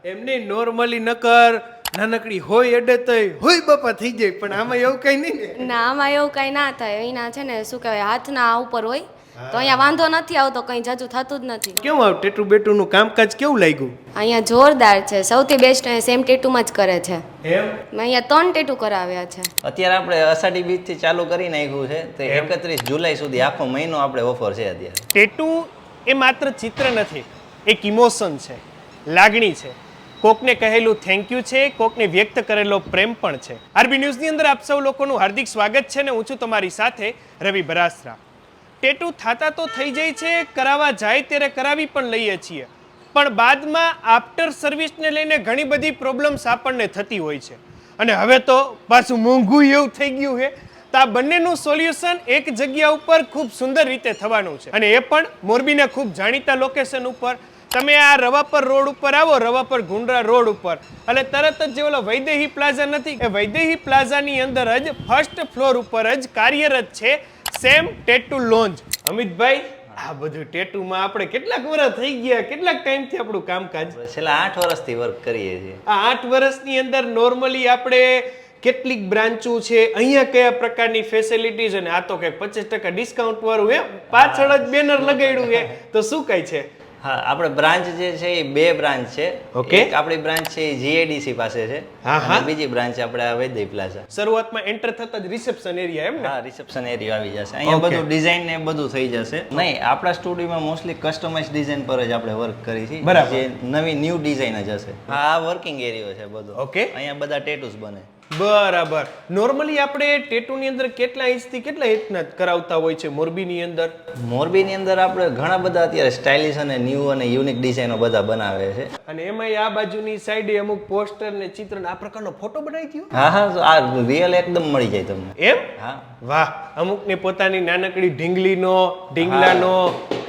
એમને નોર્મલી નકર નાનકડી હોય એડે તો હોય બાપા થઈ જાય, પણ આમાં એવું કઈ નહીં ને. ના, આમાં એવું કઈ ના થાય. અહીંના છે ને શું કહેવાય, હાથના ઉપર હોય તો અહીંયા વાંધો નથી આવતો, કઈ જાજુ થતું જ નથી. કેવું આવ ટેટુ બેટુનું કામકાજ કેવું લાગ્યું? અહીંયા જોરદાર છે, સૌથી બેસ્ટ સેમ ટેટુમાં જ કરે છે. એમ મેં અહીંયા 3 ટેટુ કરાવ્યા છે. અત્યારે આપણે અષાઢી બીજ થી ચાલુ કરી નાખ્યું છે, તો 31 જુલાઈ સુધી આખો મહિનો આપણે ઓફર છે અત્યારે. ટેટુ એ માત્ર ચિત્ર નથી, એક ઇમોશન છે, લાગણી છે, કોકને કહેલું થેન્ક યુ છે, કોકને વ્યક્ત કરેલો પ્રેમ પણ છે. આરબી ન્યૂઝની અંદર આપ સૌ લોકોનું હાર્દિક સ્વાગત છે ને હું છું તમારી સાથે રવિ બરાસરા. ટેટુ થતા તો થઈ જાય છે, કરાવવા જાય ત્યારે કરાવી પણ લઈએ છીએ, પણ બાદમાં આફ્ટર સર્વિસને લઈને ઘણી બધી પ્રોબ્લેમ્સ આપણને થતી હોય છે, અને હવે તો પાછું મોંઘું એવું થઈ ગયું છે. તો આ બંનેનું સોલ્યુશન એક જગ્યા ઉપર ખૂબ સુંદર રીતે થવાનું છે, અને એ પણ મોરબીના ખૂબ જાણીતા લોકેશન ઉપર. તમે આ રવાપર રોડ ઉપર આવો, રવાપર ગુંડરા રોડ ઉપર, એટલે તરત જ જે ઓલો વૈદેહી પ્લાઝા નથી, એ વૈદેહી પ્લાઝાની અંદર જ ફર્સ્ટ ફ્લોર ઉપર જ કાર્યરત છે સેમ ટેટુ લોન્જ. અમિતભાઈ, આ બધું ટેટુમાં આપણે કેટલાક વર્ષ થઈ ગયા, કેટલાક ટાઈમથી આપણું કામકાજ? છેલ્લા 8 વર્ષથી વર્ક કરીએ છીએ. આ 8 વર્ષની અંદર નોર્મલી આપણે કેટલીક બ્રાન્ચો છે, અહીંયા કયા પ્રકારની ફેસિલિટીઝ, અને આ તો કંઈક 25% ડિસ્કાઉન્ટ વાળું એમ પાછળ જ બેનર લગાડ્યું છે, તો શું કઈ છે? હા, આપણે બ્રાન્ચ જે છે એ 2 બ્રાન્ચ છે. Okay. એક આપણી બ્રાન્ચ છે એ જીએડીસી પાસે છે, અને બીજી બ્રાન્ચ આપણે આ વૈદેહી પ્લાઝા. શરૂઆતમાં એન્ટર થતા જ રિસેપ્શન એરિયા એમ ને? હા, રિસેપ્શન એરિયા આવી જશે. અહીંયા બધું ડિઝાઇન ને બધું થઈ જશે. નહીં, આપણા સ્ટુડિયોમાં મોસ્ટલી કસ્ટમાઇઝ ડિઝાઇન પર જ આપણે વર્ક કરી છે. બરાબર. જે નવી ન્યૂ ડિઝાઇન જ હશે. હા, આ વર્કિંગ એરિયો છે બધો. Okay. અહીંયા બધા ટેટુસ બને. બરાબર. નોર્મલી આપણે ટેટુની અંદર કેટલા ઇંચથી કેટલા ઇંચના કરાવતા હોય છે મોરબીની અંદર? મોરબીની અંદર આપણે ઘણા બધા અત્યારે સ્ટાઇલિશ અને ન્યૂ અને યુનિક ડિઝાઇનો બધા બનાવે છે. અને એમાંય આ બાજુની સાઈડે અમુક પોસ્ટર ને ચિત્ર ને આ પ્રકારનો ફોટો બનાવી દો. હા હા, તો આ રિયલ એકદમ મળી જાય તમને. એમ? હા. વાહ. અમુકને પોતાની નાનકડી ઢીંગલીનો, ઢીંગલાનો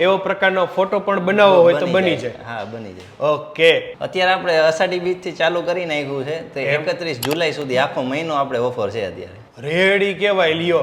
એવો પ્રકારનો ફોટો પણ બનાવવો હોય તો બની જાય. હા, બની જાય. ઓકે. અત્યારે આપણે અષાઢી બીજ થી ચાલુ કરી નાખ્યું છે, તો 31 જુલાઈ સુધી આખો મહિનો આપણે ઓફર છે અત્યારે. રેડી કેવાય. લ્યો,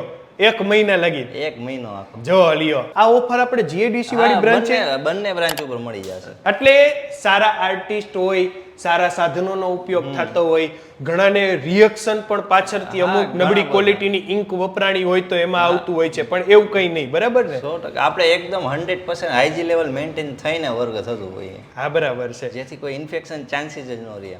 1 મહિના લગી 1 મહિનો આખો. જો લ્યો, આ ઓફર આપણે જીએડીસી વાળી બ્રાન્ચ છે, બંને બ્રાન્ચ ઉપર મળી જશે. એટલે સારા આર્ટિસ્ટ હોય, સારા સાધનોનો ઉપયોગ થતો હોય, ઘણાને રિએક્શન પણ પાછળથી અમુક નબળી ક્વોલિટીની ઇંક વપરાણી હોય તો એમાં આવતું હોય છે, પણ એવું કંઈ નહીં. બરાબર ને? 100% આપણે એકદમ 100% હાઇજી લેવલ મેન્ટેન થઈને વર્ક થતું હોય. હા, બરાબર છે. જેથી કોઈ ઇન્ફેક્શન ચાન્સીસ જ ન રહે.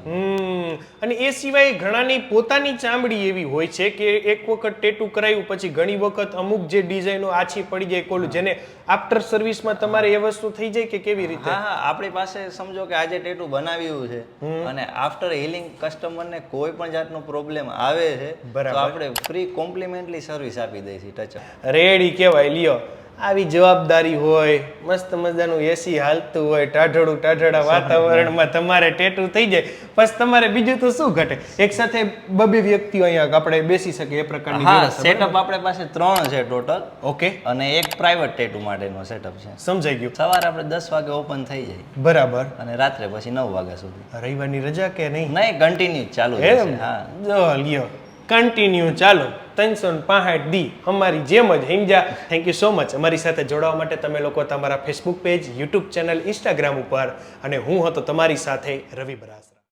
અને એ સિવાય ઘણાની પોતાની ચામડી એવી હોય છે કે એક વખત ટેટુ કરાવ્યું પછી ઘણી વખત અમુક જે ડિઝાઇનો આછી પડી જાય, કોલું જેને આફ્ટર સર્વિસમાં તમારે એ વસ્તુ થઈ જાય કે કેવી રીતે? હા હા, આપણી પાસે સમજો કે આજે ટેટુ બનાવ્યું છે અને આફ્ટર હીલિંગ કસ્ટમરને કોઈ પણ જાતનો પ્રોબ્લેમ આવે છે તો આપણે ફ્રી કોમ્પ્લિમેન્ટરી સર્વિસ આપી દઈએ છીએ ટચઅપ. રેડી કહેવાય. લ્યો, આવી જવાબદારી હોય, મસ્ત મજાનું એસી હાલતું હોય, ટાઢડા વાતાવરણમાં તમારે ટેટુ થઈ જાય, પછી તમારે બીજું તો શું ઘટે? એક સાથે 2 વ્યક્તિઓ અહીંયા આપણે બેસી શકીએ એ પ્રકારની. હા, સેટઅપ આપણે પાસે 3 છે ટોટલ. ઓકે. અને એક પ્રાઇવેટ ટેટુ માટેનો સેટઅપ છે. સમજાઈ ગયું. સવારે આપણે 10 વાગે ઓપન થઈ જાય. બરાબર. અને રાત્રે પછી 9 વાગ્યા સુધી. રવિવારની રજા કે નહીં? નહીં, કન્ટિન્યુ ચાલુ રહેશે. હા, જો લ્યો, કન્ટિન્યુ ચાલો 365 દી અમારી જેમ જ હિંજા. થેન્ક યુ સો મચ અમારી સાથે જોડાવા માટે. તમે લોકો તમારા Facebook page, YouTube channel, Instagram ઉપર, અને હું હતો તમારી સાથે રવિ બરાસ.